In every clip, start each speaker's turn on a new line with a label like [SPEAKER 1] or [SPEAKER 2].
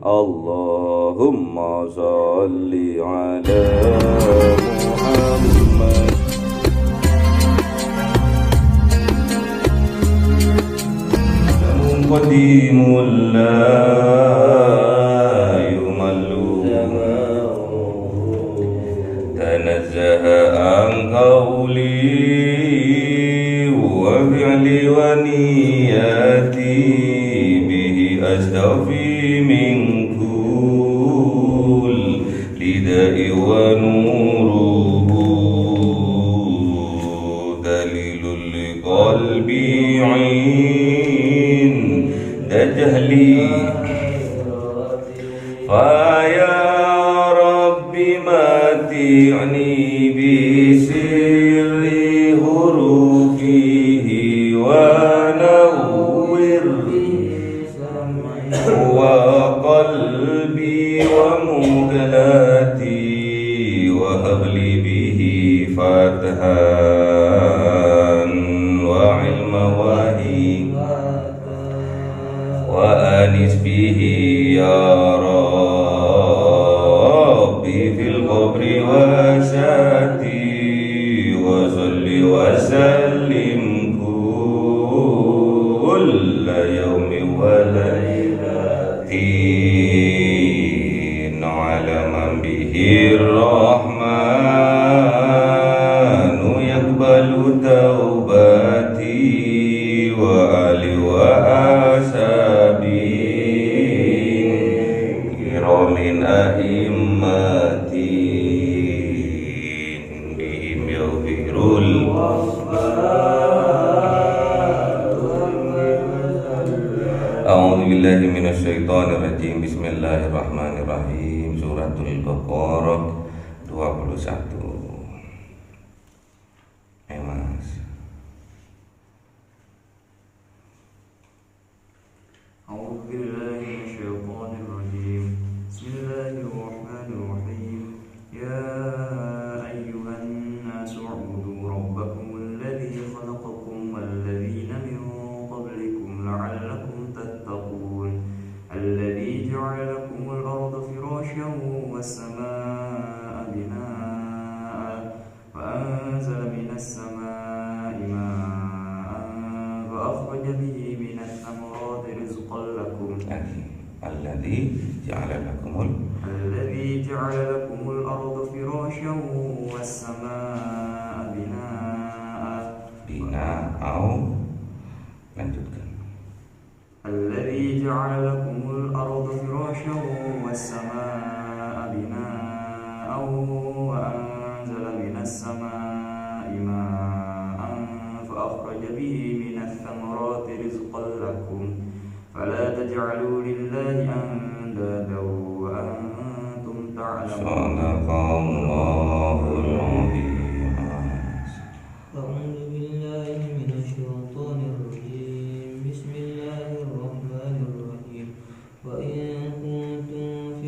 [SPEAKER 1] Allahumma sholli ala Muhammad. Qadimul la yumallu tanazzaha an qawli wa fi'li wa niyati bihi astafi min kul lidai wa nuruhu dalilul qalbi jahli fa ya rabbi mati'ni bi sirri hurufihi wa nawwir wa qalbi wa mudlati wa habli bihi fathan wa ilma wahi wa anis bihi ya Rabbi fil qabri wa syati wa salli wa sallim kulla yawmi wa laylatin ala man bihi rahmanu yaqbalu taubati wa ali wa min a'immatin bihim yaghfirul A'udzu billahi minasy syaithanir rajim. Bismillahirrahmanirrahim. Suratul Baqarah 21. Mas.
[SPEAKER 2] A'udzu billahi minasy syaithanir rajim. Bismillahirrahmanirrahim. Ya ayyuhan nasu u'budu rabbakum alladzi khalaqakum walladzina min qablikum la'allakum tattaqun. Alladzi ja'ala lakumul arda firasyan was-samaa'a binaa'a wa anzala minas samaa'i maa'an fa akhraja bihi minat thamarati rizqan lakum.
[SPEAKER 1] Alladzi ja'ala lakumul arda firasyan was-samaa'a binaa'a lanjutkan. Alladzi
[SPEAKER 2] ja'ala lakumul arda firasyan was-samaa'a binaa'a wa anzala minas samaa'i maa'an fa akhraja bihi minat thamarati rizqan lakum. Fala taj'alu lillahi andadan wa antum ta'lamun.
[SPEAKER 1] Sadaqallahul azim.
[SPEAKER 3] A'udzu billahi minasy syaithanir rajim. Bismillahirrahmanirrahim. Wa in kuntum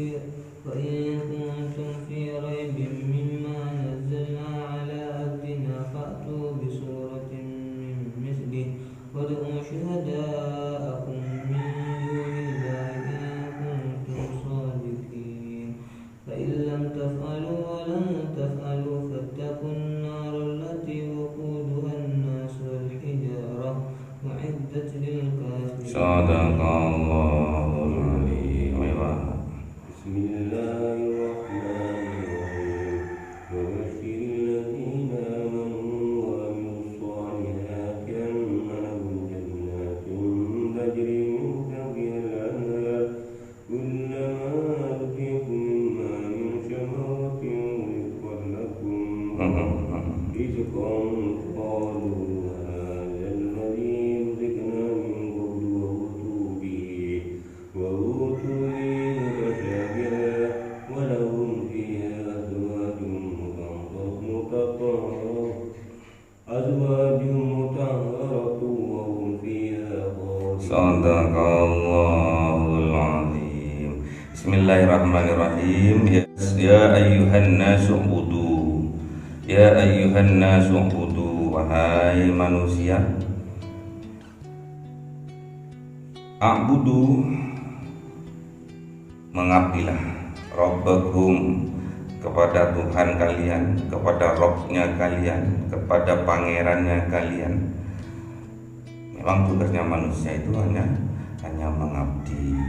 [SPEAKER 3] fi raibin mimma nazzalna 'ala 'abdina fa'tu bi suratin min mithlihi wad'u shuhada'akum
[SPEAKER 1] Sadaqallahul azim.
[SPEAKER 4] Bismillahirrahmanirrahim. Wa basyiril ladzina amanu wa 'amilus shalihati anna lahum jannatin tajri min tahtiha al-anhar kullama ruziqu minha min thamaratin rizqan lakum rizqan qalu
[SPEAKER 1] Sadaqallahul azim. Bismillahirrahmanirrahim. Ya ayyuhan nasu ubudu. Ya ayyuhan nasu ubudu. Wahai manusia, a'budu mengabdilah Rabbakum kepada Tuhan kalian, kepada Robnya kalian, kepada pangerannya kalian. Memang tugasnya manusia itu hanya mengabdi.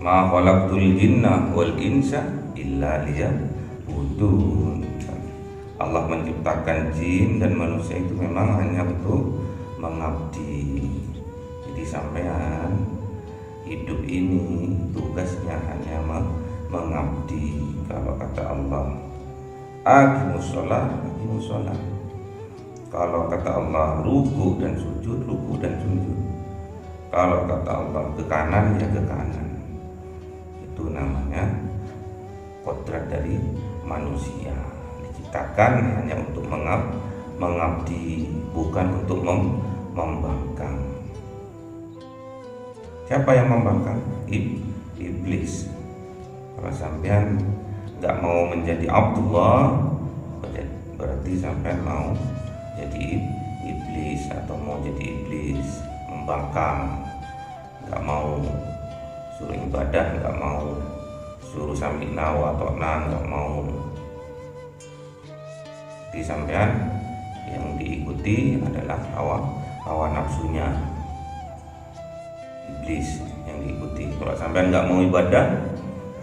[SPEAKER 1] Ma khalaqtul jinna wal insa illa liya'budun. Allah menciptakan jin dan manusia itu memang hanya untuk mengabdi. Jadi sampean hidup ini tugasnya hanya mengabdi. Kalau kata Allah, aqimus shalah, aqimus shalah. Kalau kata Allah, ruku dan sujud, ruku dan sujud. Kalau kata Allah, ke kanan ya ke kanan. Itu namanya kodrat dari manusia. Diciptakan hanya untuk mengabdi, bukan untuk membangkang. Siapa yang membangkang? Iblis. Kalau sampean nggak mau menjadi Abdullah, berarti sampean mau jadi iblis atau mau jadi iblis, membangkang, nggak mau suruh ibadah, nggak mau suruh samina wa ta'na, nggak mau. Di sampean yang diikuti adalah hawa nafsunya iblis yang diikuti. Kalau sampean nggak mau ibadah,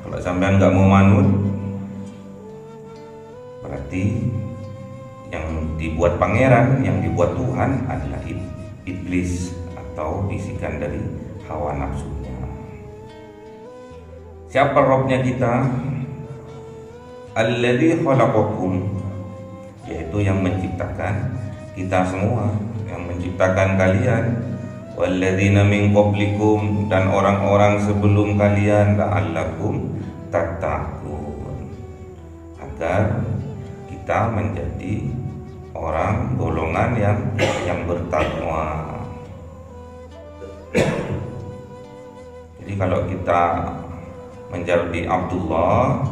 [SPEAKER 1] kalau sampean nggak mau manut, berarti yang dibuat pangeran, yang dibuat Tuhan adalah iblis atau bisikan dari hawa nafsunya. Siapa Robnya kita? Alladzi khalaqakum, yaitu yang menciptakan kita semua, yang menciptakan kalian. Walladzina min qablikum, dan orang-orang sebelum kalian, la'allakum tattaqun, agar kita menjadi orang golongan yang bertakwa. Jadi kalau kita menjadi Abdullah,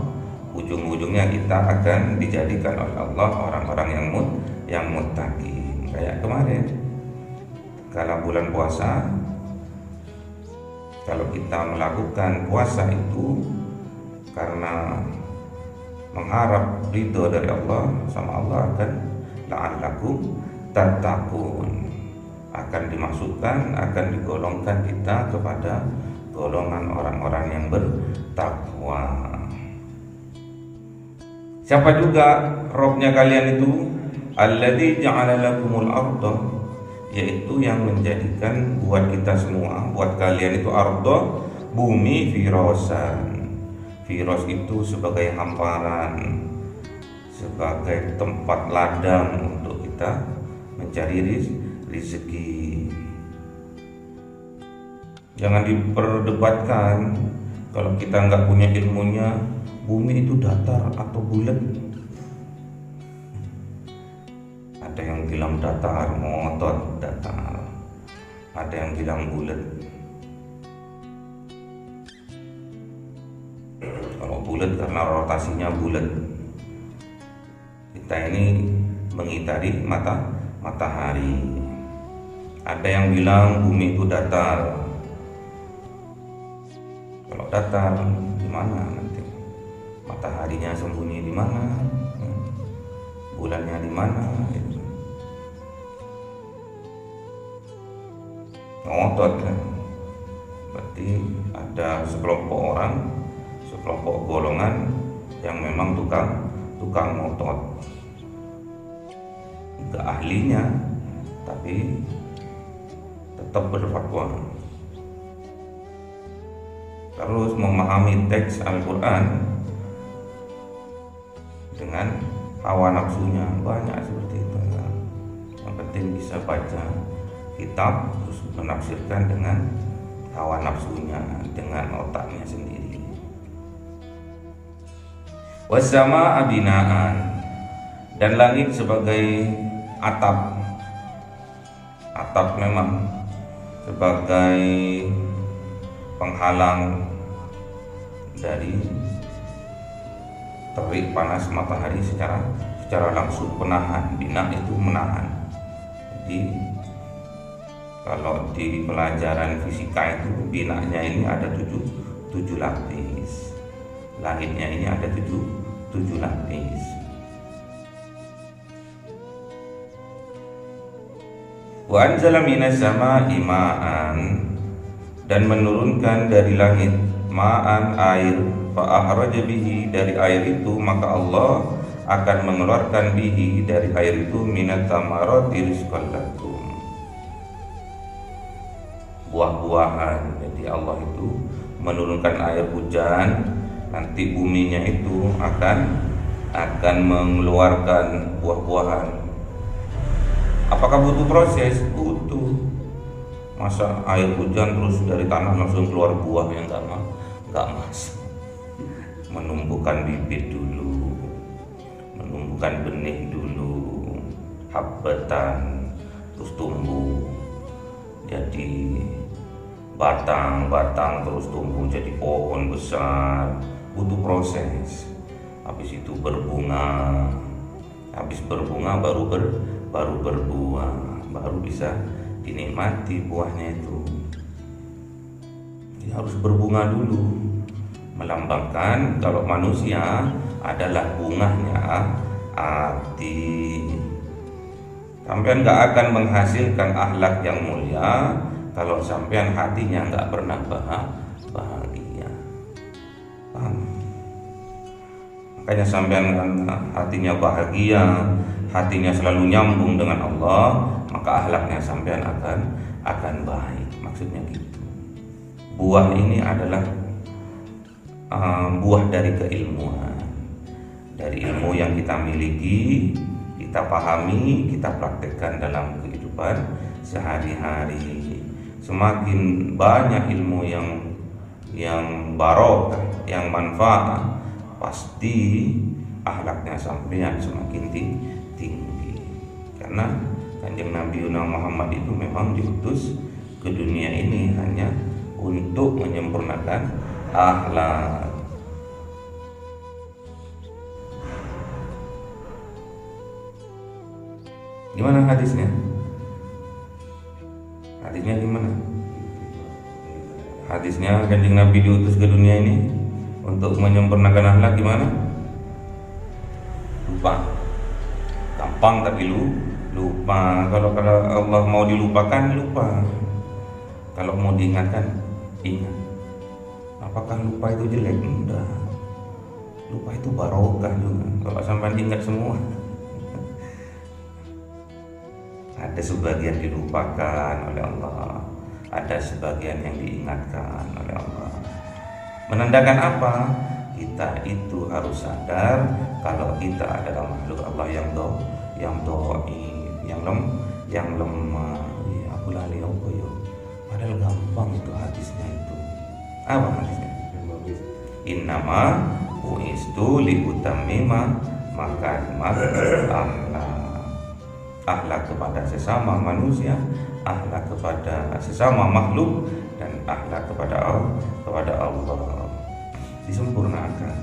[SPEAKER 1] ujung-ujungnya kita akan dijadikan oleh Allah orang-orang yang muttaqin. Kayak kemarin kala bulan puasa, kalau kita melakukan puasa itu karena mengharap ridho dari Allah, sama Allah akan la'allakum tattaqun, akan dimasukkan, akan digolongkan kita kepada golongan orang-orang yang bertakwa. Siapa juga Robnya kalian itu? Alladzi ja'ala lakumul arda, yaitu yang menjadikan buat kita semua, buat kalian itu arda, bumi, firasan. Firas itu sebagai hamparan, sebagai tempat ladang untuk kita mencari rezeki. Jangan diperdebatkan. Kalau kita nggak punya ilmunya, bumi itu datar atau bulat. Ada yang bilang datar, ngotot datar. Ada yang bilang bulat. Kalau bulat karena rotasinya bulat. Kita ini mengitari matahari. Ada yang bilang bumi itu datar. Kalau datar, di mana nanti? Mataharinya sembunyi di mana? Bulannya di mana? Ngotot kan? Berarti ada sekelompok orang, sekelompok golongan yang memang tukang ngotot. Enggak ahlinya, tapi tetap berfatwa. Terus memahami teks Al-Quran dengan hawa nafsunya, banyak seperti itu. Yang penting bisa baca kitab terus menafsirkan dengan hawa nafsunya, dengan otaknya sendiri. Wassama binaan, dan langit sebagai atap. Atap memang sebagai penghalang dari terik panas matahari secara langsung, penahan. Bina itu menahan. Jadi Kalau di pelajaran fisika itu binanya ini ada tujuh lapis, langitnya ini ada tujuh lapis. Wa anzala minas samaa'i ma'an, dan menurunkan dari langit ma'an air, fa akhraja bihi, dari air itu maka Allah akan mengeluarkan bihi, dari air itu, minat tamarati rizqan lakum, buah-buahan. Jadi Allah itu menurunkan air hujan, nanti buminya itu akan mengeluarkan buah-buahan. Apakah butuh proses? Butuh. Masa air hujan terus dari tanah langsung keluar buah yang nggak masuk. Menumbuhkan bibit dulu, menumbuhkan benih dulu, habbatan, terus tumbuh jadi batang, terus tumbuh jadi pohon besar. Butuh proses. Habis itu berbunga, habis berbunga baru berbuah, baru bisa dinikmati buahnya itu. Jadi harus berbunga dulu, melambangkan kalau manusia adalah bunganya hati. Sampean nggak akan menghasilkan akhlak yang mulia kalau sampean hatinya nggak pernah bahagia. Paham? Makanya sampean hatinya bahagia, hatinya selalu nyambung dengan Allah, maka akhlaknya sampean akan baik. Maksudnya gitu. Buah ini adalah buah dari keilmuan, dari ilmu yang kita miliki, kita pahami, kita praktekkan dalam kehidupan sehari-hari. Semakin banyak ilmu yang barokah, yang manfaat, pasti akhlaknya sampean semakin tinggi. Karena Kanjeng Nabi Muhammad itu memang diutus ke dunia ini hanya untuk menyempurnakan akhlak. Gimana hadisnya? Hadisnya gimana? Hadisnya Kanjeng Nabi diutus ke dunia ini untuk menyempurnakan akhlak gimana? Lupa. Gampang tapi lupa. Kalau Allah mau dilupakan, lupa. Kalau mau diingatkan, ingat. Apakah lupa itu jelek? Enggak. Lupa itu barokah juga. Kalau sampai ingat semua. Ada sebagian dilupakan oleh Allah, ada sebagian yang diingatkan oleh Allah. Menandakan apa? Kita itu harus sadar kalau kita adalah makhluk Allah yang dhaif, yang lemah. Ya, aku lali apa yo. Padahal gampang itu hadisnya itu. Apa hadisnya? Innama bu'istu li utammima makarimat akhlak kepada sesama manusia, akhlak kepada sesama makhluk, dan akhlak kepada Allah disempurnakan.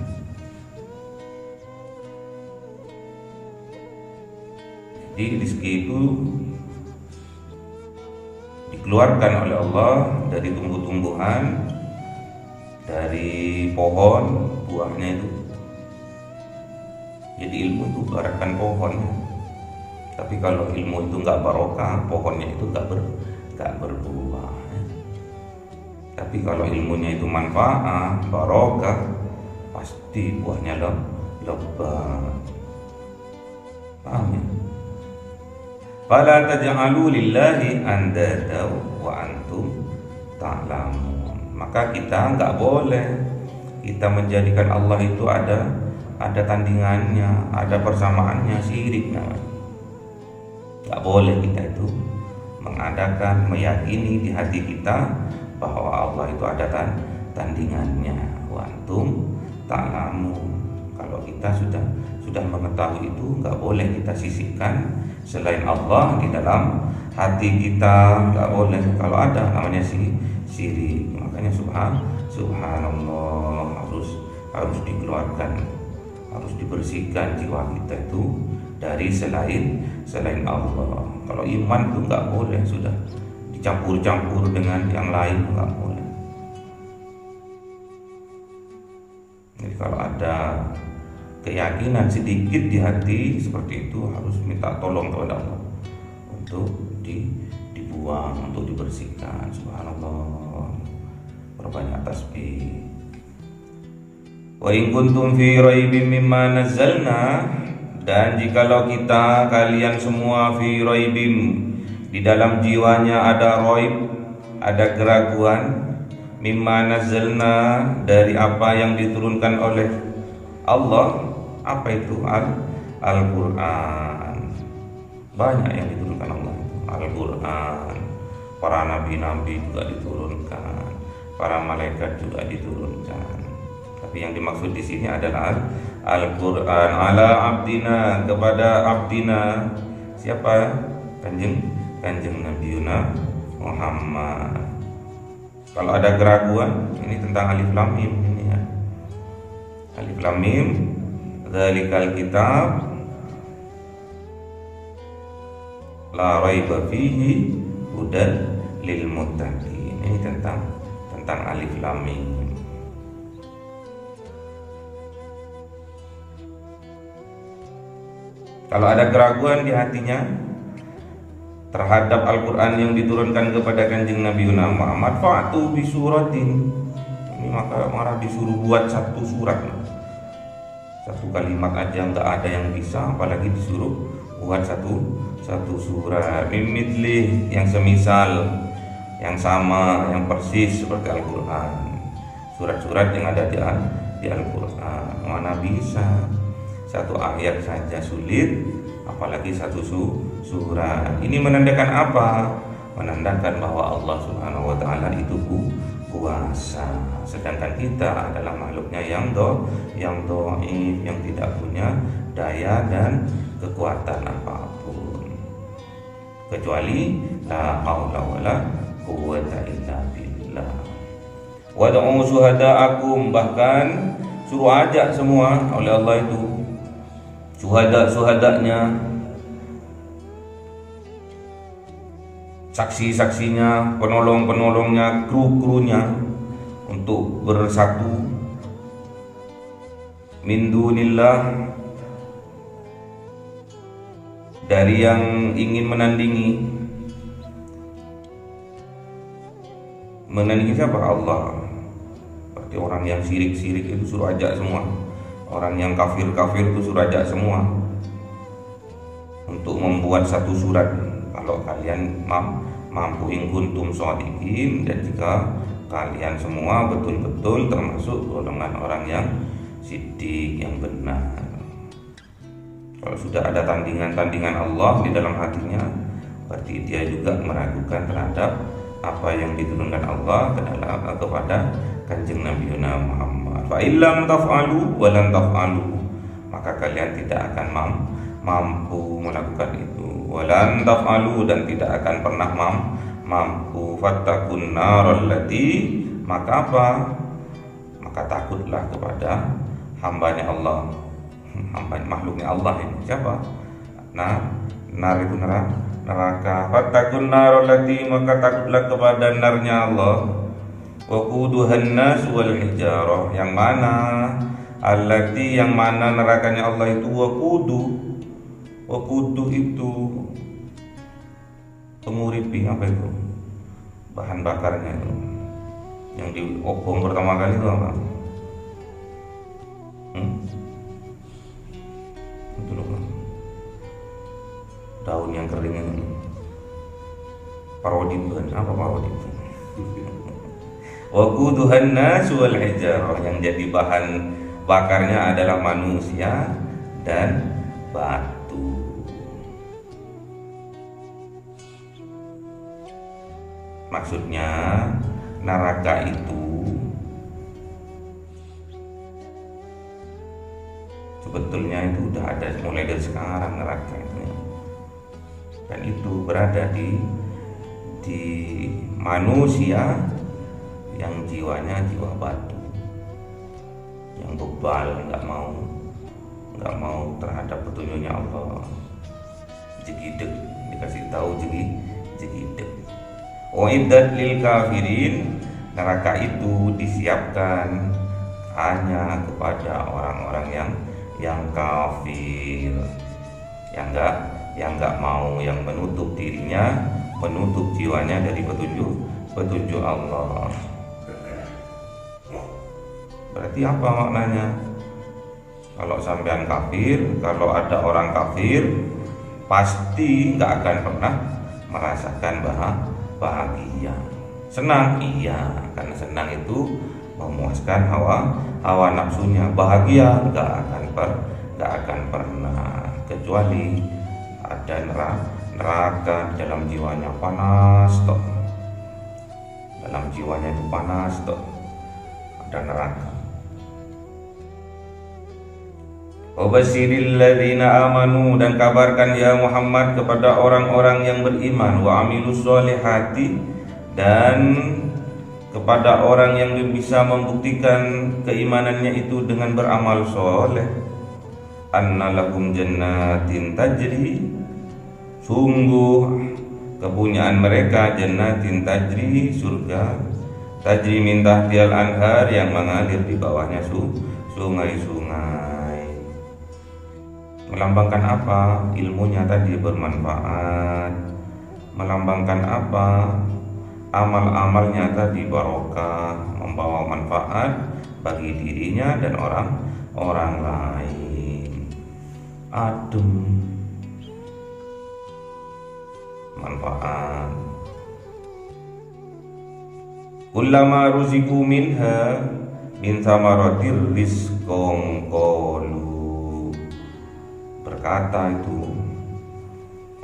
[SPEAKER 1] Jadi rezeki itu dikeluarkan oleh Allah dari tumbuh-tumbuhan, dari pohon, buahnya itu. Jadi ilmu itu baratkan pohon. Tapi kalau ilmu itu nggak barokah, pohonnya itu nggak berbuah. Tapi kalau ilmunya itu manfaat, barokah, pasti buahnya lebat. Paham ya? Fala taj'alu lillahi andada wa antum ta'lamun. Maka kita nggak boleh kita menjadikan Allah itu ada tandingannya, ada persamaannya, syirik namanya. Gak boleh kita itu mengadakan, meyakini di hati kita bahwa Allah itu ada tandingannya. Wa antum ta'lamun. Kalau kita sudah mengetahui itu, gak boleh kita sisihkan selain Allah di dalam hati kita. Gak boleh. Kalau ada namanya syirik. Makanya subhanallah harus dikeluarkan, harus dibersihkan jiwa kita itu dari selain Allah. Kalau iman itu nggak boleh sudah dicampur-campur dengan yang lain, nggak boleh. Jadi kalau ada keyakinan sedikit di hati seperti itu, harus minta tolong kepada Allah untuk dibuang, untuk dibersihkan. Subhanallah, perbanyak tasbih. Wa in kuntum fi raibin mimma nazzalna, dan jikalau kalian semua fi raibim, di dalam jiwanya ada raib, ada keraguan, mimma nazzalna, dari apa yang diturunkan oleh Allah. Apa itu? Al-Quran. Banyak yang diturunkan Allah. Al-Quran, para nabi-nabi juga diturunkan, para malaikat juga diturunkan. Tapi yang dimaksud di sini adalah Al-Quran ala abdina, kepada abdina. Siapa? Kanjeng Nabiuna Muhammad. Kalau ada keraguan, ini tentang alif lam mim ini ya. Alif lam mim, dzalikal kitab la raiba fihi hudan lil muttaqin. Ini tentang alif lam mim. Kalau ada keraguan di hatinya terhadap Al-Quran yang diturunkan kepada Kanjeng Nabi Muhammad, fa'tu bi suratin. Ini maka disuruh buat satu surat. Satu kalimat aja nggak ada yang bisa, apalagi disuruh buat satu surat. Mimithli, yang semisal, yang sama, yang persis seperti Al-Quran. Surat-surat yang ada di Al-Quran. Mana bisa? Satu ayat saja sulit, apalagi satu surat. Ini menandakan apa? Menandakan bahwa Allah Subhanahu wa taala itu kuasa. Sedangkan kita adalah makhluknya yang dhaif, yang tidak punya daya dan kekuatan apapun. Kecuali la haula wala quwwata illa billah. Wad'u syuhada'akum, bahkan suruh ajak semua oleh Allah itu suhada-suhadanya, saksi-saksinya, penolong-penolongnya, kru-krunya untuk bersatu min dunillah, dari yang ingin menandingi siapa? Allah. Berarti orang yang syirik-syirik itu suruh ajak semua. Orang yang kafir-kafir itu suruh ajak semua untuk membuat satu surat. Kalau kalian mampu in kuntum shodiqin, dan jika kalian semua betul-betul termasuk golongan orang yang siddiq, yang benar. Kalau sudah ada tandingan Allah di dalam hatinya, berarti dia juga meragukan terhadap apa yang diturunkan Allah kepada Kanjeng Nabi Muhammad. Fa illam taf'alu wa lan taf'alu, maka kalian tidak akan mampu melakukan itu. Wa lan taf'alu, dan tidak akan pernah mampu. Fattaqun naral lati, maka apa? Maka takutlah kepada hambanya Allah, makhluknya Allah ini. Siapa? Nar itu neraka. Fattaqun naral lati, maka takutlah kepada narnya Allah. Waquduhan nas wal hijarah, yang mana allati, yang mana nerakanya Allah itu waqudu itu penguripi, apa itu bahan bakarnya itu yang diobong pertama kali itu apa? Itu loh, daun yang kering ini, parodin. Apa parodin? Waquduhan nas wal hijarah, yang jadi bahan bakarnya adalah manusia dan batu. Maksudnya neraka itu sebetulnya itu udah ada mulai dari sekarang neraka itu, dan itu berada di manusia yang jiwanya jiwa batu, yang bebal, nggak mau terhadap petunjuknya Allah. Jegideg, dikasih tahu jegideg. Uiddat lil kafirin, neraka itu disiapkan hanya kepada orang-orang yang kafir, yang enggak mau, yang menutup dirinya, menutup jiwanya dari petunjuk Allah. Berarti apa maknanya? Kalau sampean kafir, kalau ada orang kafir, pasti nggak akan pernah merasakan bahagia. Senang, iya, karena senang itu memuaskan hawa nafsunya. Bahagia nggak akan pernah, kecuali ada neraka dalam jiwanya panas toh. Dalam jiwanya itu panas toh, ada neraka. Wabashiril ladzina amanu, dan kabarkan ya Muhammad kepada orang-orang yang beriman, wa amilus solihati, dan kepada orang yang bisa membuktikan keimanannya itu dengan beramal soleh, anna lahum jannatin tajri, sungguh kepunyaan mereka jannatin tajri, surga, tajri min tahtihal anhar, yang mengalir di bawahnya sungai-sungai. Melambangkan apa? Ilmunya tadi bermanfaat. Melambangkan apa? Amal-amalnya tadi barokah, membawa manfaat bagi dirinya dan orang lain. Adem, manfaat. Kullama ruziku minha min thamaratir rizqan qalu, berkata itu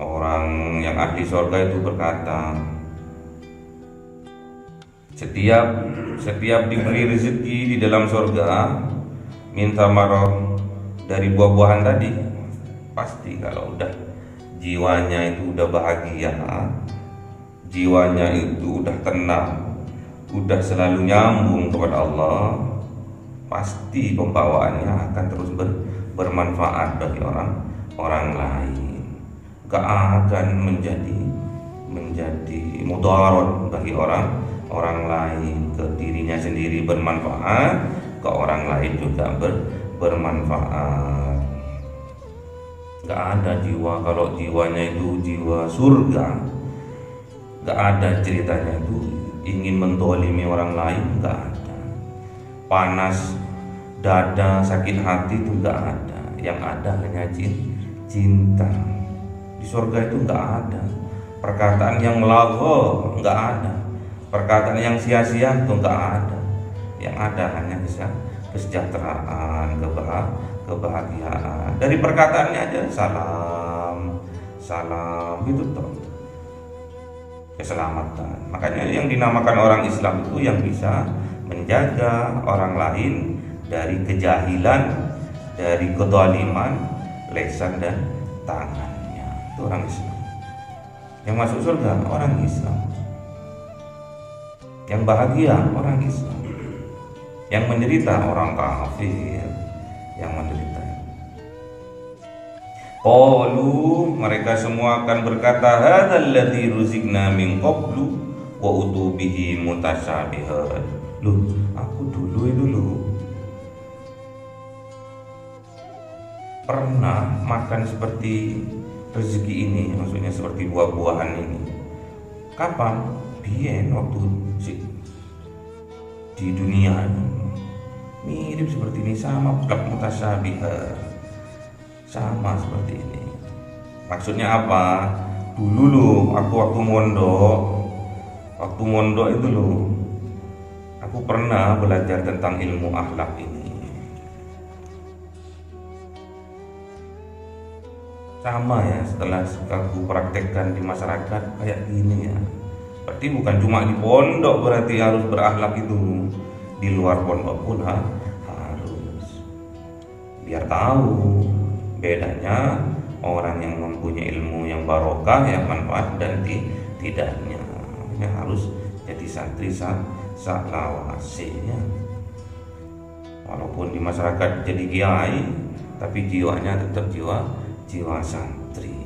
[SPEAKER 1] orang yang ahli surga itu berkata, setiap diberi rezeki di dalam surga, minta marah dari buah-buahan tadi, pasti kalau udah jiwanya itu udah bahagia, jiwanya itu udah tenang, udah selalu nyambung kepada Allah, pasti pembawaannya akan terus bermanfaat bagi orang lain. Gak akan menjadi mudarat bagi orang lain, ke dirinya sendiri bermanfaat, ke orang lain juga bermanfaat. Gak ada jiwa, kalau jiwanya itu jiwa surga, gak ada ceritanya itu ingin mendolimi orang lain, gak ada. Panas dada, sakit hati itu gak ada. Yang ada hanya cinta. Di surga itu gak ada perkataan yang lagho, gak ada perkataan yang sia-sia, itu gak ada. Yang ada hanya kesejahteraan, kebahagiaan. Dari perkataannya aja salam itu toh, keselamatan. Makanya yang dinamakan orang Islam itu yang bisa menjaga orang lain dari kejahilan, dari kezaliman, lisan dan tangannya. Itu orang Islam. Yang masuk surga orang Islam. Yang bahagia orang Islam. Yang menderita orang kafir, yang menderita. Qalu, mereka semua akan berkata, hadzal ladzi ruziqna min qablu wa utubihi mutasyabihan. Loh, aku dulu pernah makan seperti rezeki ini, maksudnya seperti buah-buahan ini. Kapan? Bien, waktu di dunia mirip seperti ini, sama plak mutasyabihah, sama seperti ini. Maksudnya apa? Dulu aku waktu mondok itu aku pernah belajar tentang ilmu akhlak ini. Sama ya, setelah aku praktekkan di masyarakat kayak gini ya. Berarti bukan cuma di pondok berarti harus berakhlak itu, di luar pondok pun harus. Biar tahu bedanya orang yang mempunyai ilmu yang barokah, yang manfaat dan tidaknya. Makanya harus jadi santri saklawasinya. Walaupun di masyarakat jadi kiai, tapi jiwanya tetap jiwa santri.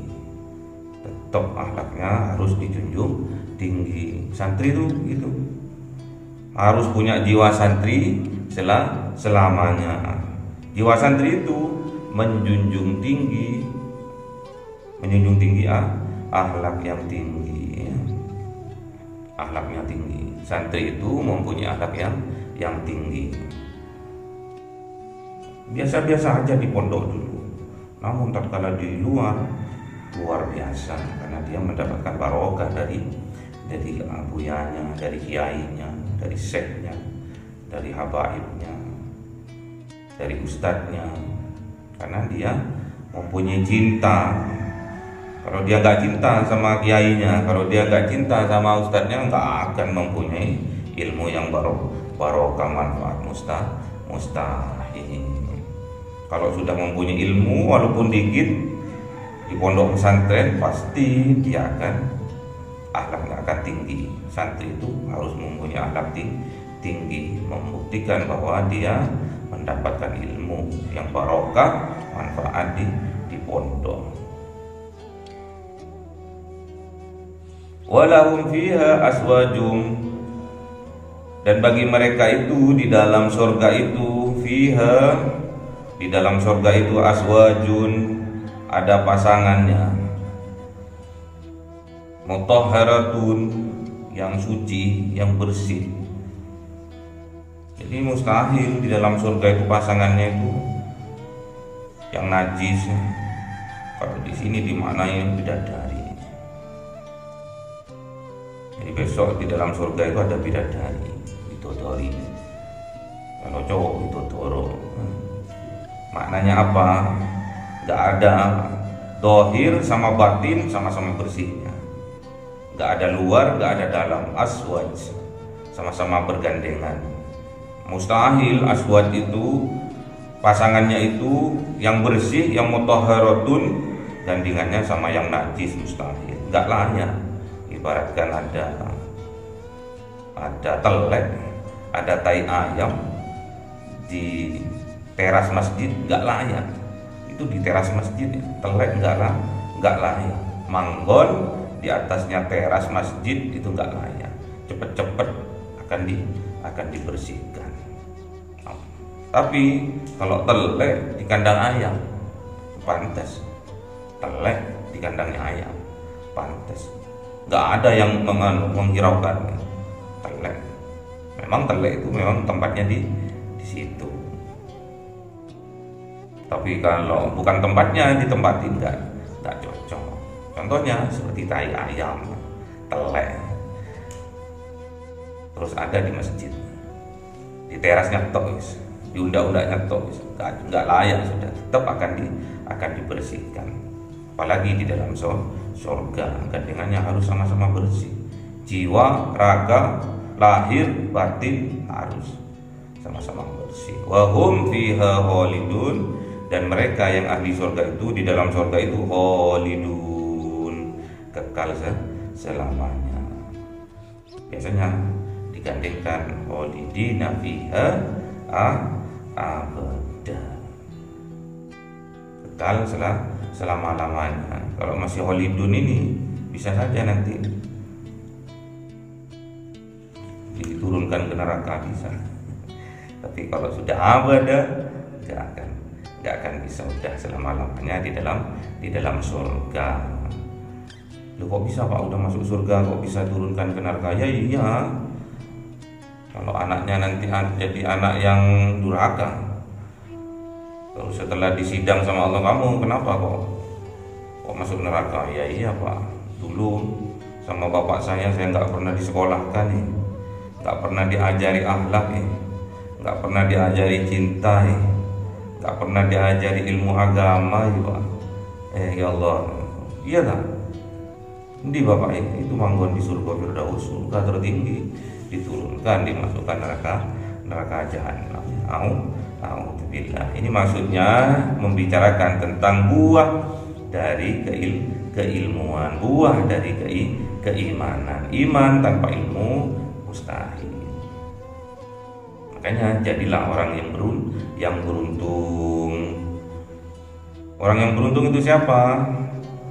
[SPEAKER 1] Tetap akhlaknya harus dijunjung tinggi. Santri itu harus punya jiwa santri selamanya. Jiwa santri itu menjunjung tinggi akhlak yang tinggi, ya. Akhlaknya tinggi. Santri itu mempunyai akhlak yang tinggi. Biasa-biasa aja di pondok dulu, namun tatkala di luar biasa, karena dia mendapatkan barokah dari abuyanya, dari kiainya, dari syekhnya, dari habaibnya, dari ustadznya, karena dia mempunyai cinta. Kalau dia nggak cinta sama kiainya, kalau dia nggak cinta sama ustadznya, nggak akan mempunyai ilmu yang barokah, manfaat mustahil. Kalau sudah mempunyai ilmu walaupun dikit di pondok pesantren, pasti dia akhlaknya akan tinggi. Santri itu harus mempunyai akhlak tinggi, membuktikan bahwa dia mendapatkan ilmu yang barokah, manfaat di pondok. Walahum fiha aswajum, dan bagi mereka itu di dalam surga itu, fiha, di dalam surga itu, aswajun, ada pasangannya, mutahharatun, yang suci, yang bersih. Jadi mustahil di dalam surga itu pasangannya itu yang najis. Kalau di sini dimaknai bidadari. Jadi besok di dalam surga itu ada bidadari, bidadari. Kalau cowok itu toro. Maknanya apa? Gak ada dohir sama batin sama-sama bersihnya. Gak ada luar, gak ada dalam. Aswaj, sama-sama bergandengan. Mustahil aswad itu pasangannya itu yang bersih, yang mutahharatun, gandengannya sama yang najis, mustahil. Gak layak. Ibaratkan ada telek, ada tai ayam di teras masjid, gak layak. Itu di teras masjid, telek gak layak. Manggon di atasnya teras masjid itu gak layak. Cepet-cepet akan dibersihkan. Tapi kalau telek di kandang ayam, pantas. Telek di kandangnya ayam, pantas. Gak ada yang menghiraukan telek. Memang telek itu memang tempatnya di situ. Tapi kalau bukan tempatnya ditempatin, gak cocok. Contohnya seperti tai ayam, telek, terus ada di masjid, di terasnya tois, di unda-undanya tois, gak layak sudah. Tetap akan dibersihkan. Apalagi di dalam surga, gandengannya harus sama-sama bersih. Jiwa, raga, lahir, batin harus sama-sama bersih. Wahum fiha khalidun, dan mereka yang ahli surga itu di dalam surga itu khalidun, kekal selamanya. Biasanya digandengkan khalidina fiha abada, kekal selama-lamanya. Kalau masih khalidun ini bisa saja nanti diturunkan ke neraka, bisa. Tapi kalau sudah abada, gak akan bisa, udah selama-lamanya di dalam surga. Loh, kok bisa Pak, udah masuk surga kok bisa turunkan ke neraka? Ya iya, kalau anaknya nanti jadi anak yang durhaka, terus setelah disidang sama Allah, kamu kenapa kok masuk neraka? Ya iya Pak, dulu sama bapak saya nggak pernah disekolahkan nih, nggak pernah diajari akhlak nih, nggak pernah diajari cinta nih, nggak pernah diajari ilmu agama ya Pak. Ya Allah, iya lah, di bapak itu manggon di surga Firdaus, surga tertinggi, diturunkan, dimasukkan neraka jahanam. Alhamdulillah. Ini maksudnya membicarakan tentang buah dari keilmuan, buah dari keimanan. Iman tanpa ilmu mustahil. Makanya jadilah orang yang beruntung. Orang yang beruntung itu siapa?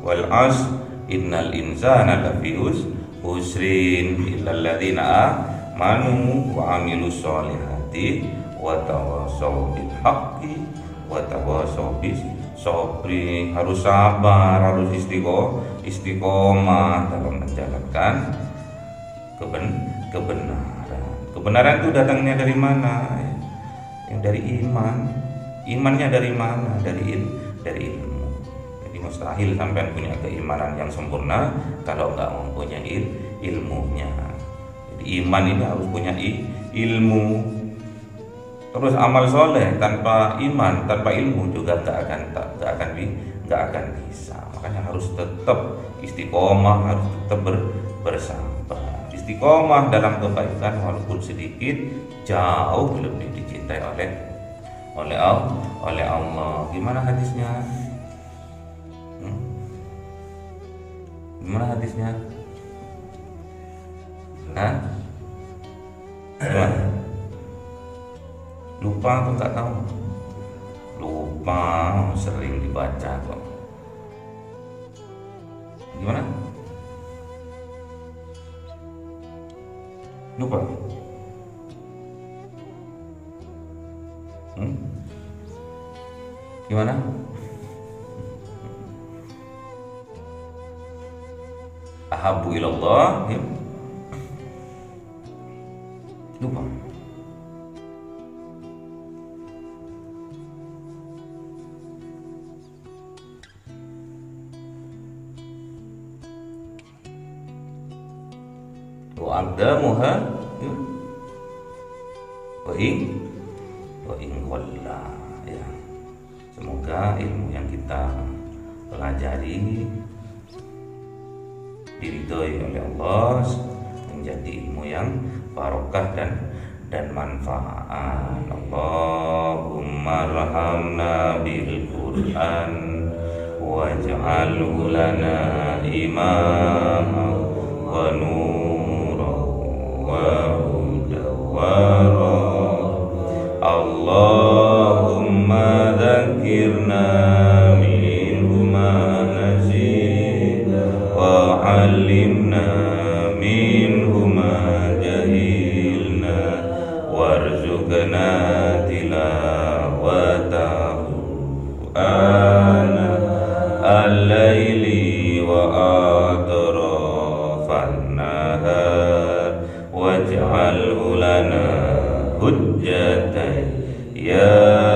[SPEAKER 1] Wal as innal insana lafi usrin illal ladzina amanu wa amilus sholihati wa tawassaw bil haqqi wa tawassaw bis sabri. Harus sabar, harus istiqomah dalam menjalankan kebenaran. Kebenaran itu datangnya dari mana? Yang dari iman. Imannya dari mana? Dari ilmu. Jadi mustahil sampai punya keimanan yang sempurna kalau nggak mempunyai ilmunya. Jadi iman ini harus punya ilmu. Terus amal soleh tanpa iman, tanpa ilmu juga nggak akan bisa. Makanya harus tetap istiqomah, harus tetap bersabar. Istiqomah dalam kebaikan walaupun sedikit jauh lebih dicintai oleh Allah. Gimana hadisnya? Gimana hadisnya? Gimana? Lupa atau nggak tahu? Lupa, sering dibaca kok. Gimana? Lupa? Gimana? Ahabbu ilallah, ya? Lupa. Wa aqdamuha wa in qalla, ya. Semoga ilmu yang kita pelajari diridhoi oleh Allah, menjadi ilmu yang barokah dan manfaat. Allahumma arhamna bil Qur'an waj'alhu lana imama wa nura wa huda wa Allahumma dzakirna minhu ma nasina wa 'allimna minhu ma jahilna warzuqna tilawatahu ana al-laili wa atrafan waj'alhu lana hujjatan ya